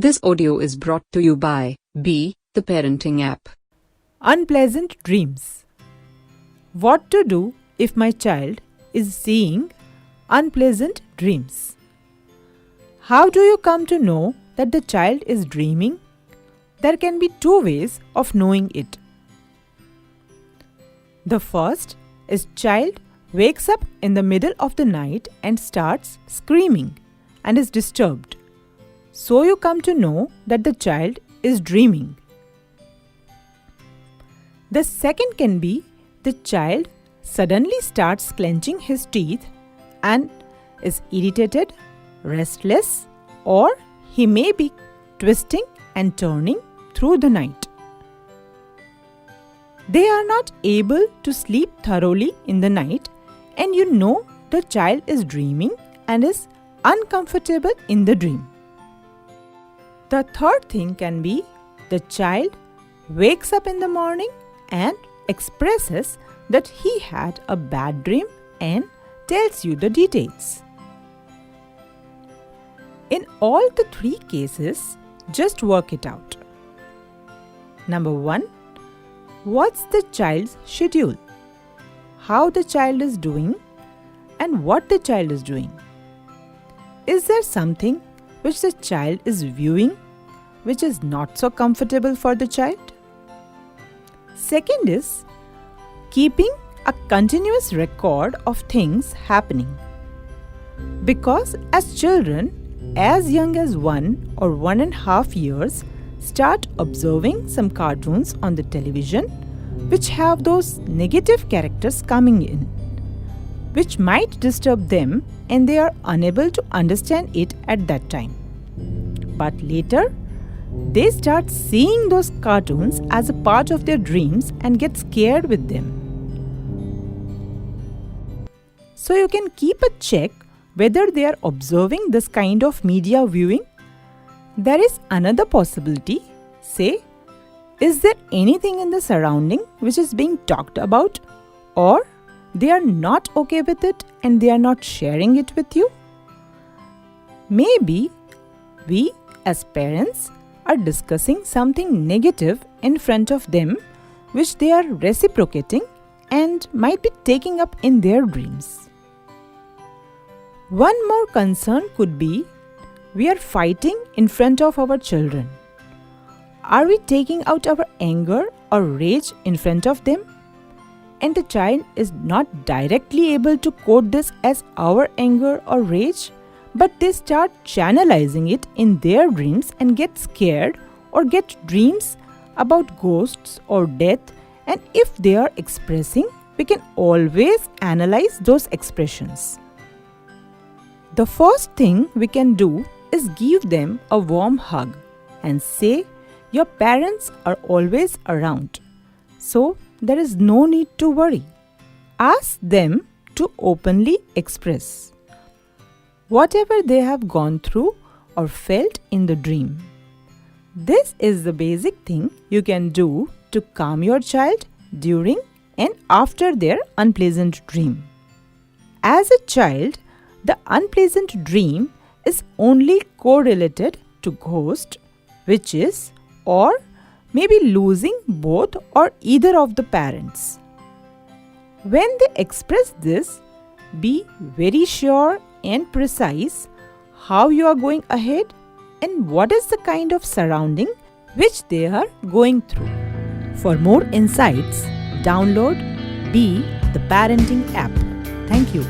This audio is brought to you by B, the parenting app. Unpleasant dreams. What to do if my child is seeing unpleasant dreams? How do you come to know that the child is dreaming? There can be two ways of knowing it. The first is child wakes up in the middle of the night and starts screaming and is disturbed. So you come to know that the child is dreaming. The second can be the child suddenly starts clenching his teeth and is irritated, restless, or he may be twisting and turning through the night. They are not able to sleep thoroughly in the night, and you know the child is dreaming and is uncomfortable in the dream. The third thing can be the child wakes up in the morning and expresses that he had a bad dream and tells you the details. In all the three cases, just work it out. Number 1. What's the child's schedule? How the child is doing and what the child is doing. Is there something which the child is viewing which is not so comfortable for the child? Second is keeping a continuous record of things happening. Because as children as young as 1 or 1.5 years start observing some cartoons on the television which have those negative characters coming in, which might disturb them and they are unable to understand it at that time. But later, they start seeing those cartoons as a part of their dreams and get scared with them. So you can keep a check whether they are observing this kind of media viewing. There is another possibility. Say, is there anything in the surrounding which is being talked about, or they are not okay with it and they are not sharing it with you? Maybe we as parents are discussing something negative in front of them which they are reciprocating and might be taking up in their dreams. One more concern could be we are fighting in front of our children. Are we taking out our anger or rage in front of them? And the child is not directly able to quote this as our anger or rage, but they start channelizing it in their dreams and get scared or get dreams about ghosts or death. And if they are expressing, we can always analyze those expressions. The first thing we can do is give them a warm hug and say, your parents are always around, so there is no need to worry. Ask them to openly express whatever they have gone through or felt in the dream. This is the basic thing you can do to calm your child during and after their unpleasant dream. As a child, the unpleasant dream is only correlated to ghost, witches, or maybe losing both or either of the parents. When they express this, be very sure and precise how you are going ahead and what is the kind of surrounding which they are going through. For more insights, download B, the parenting app. Thank you.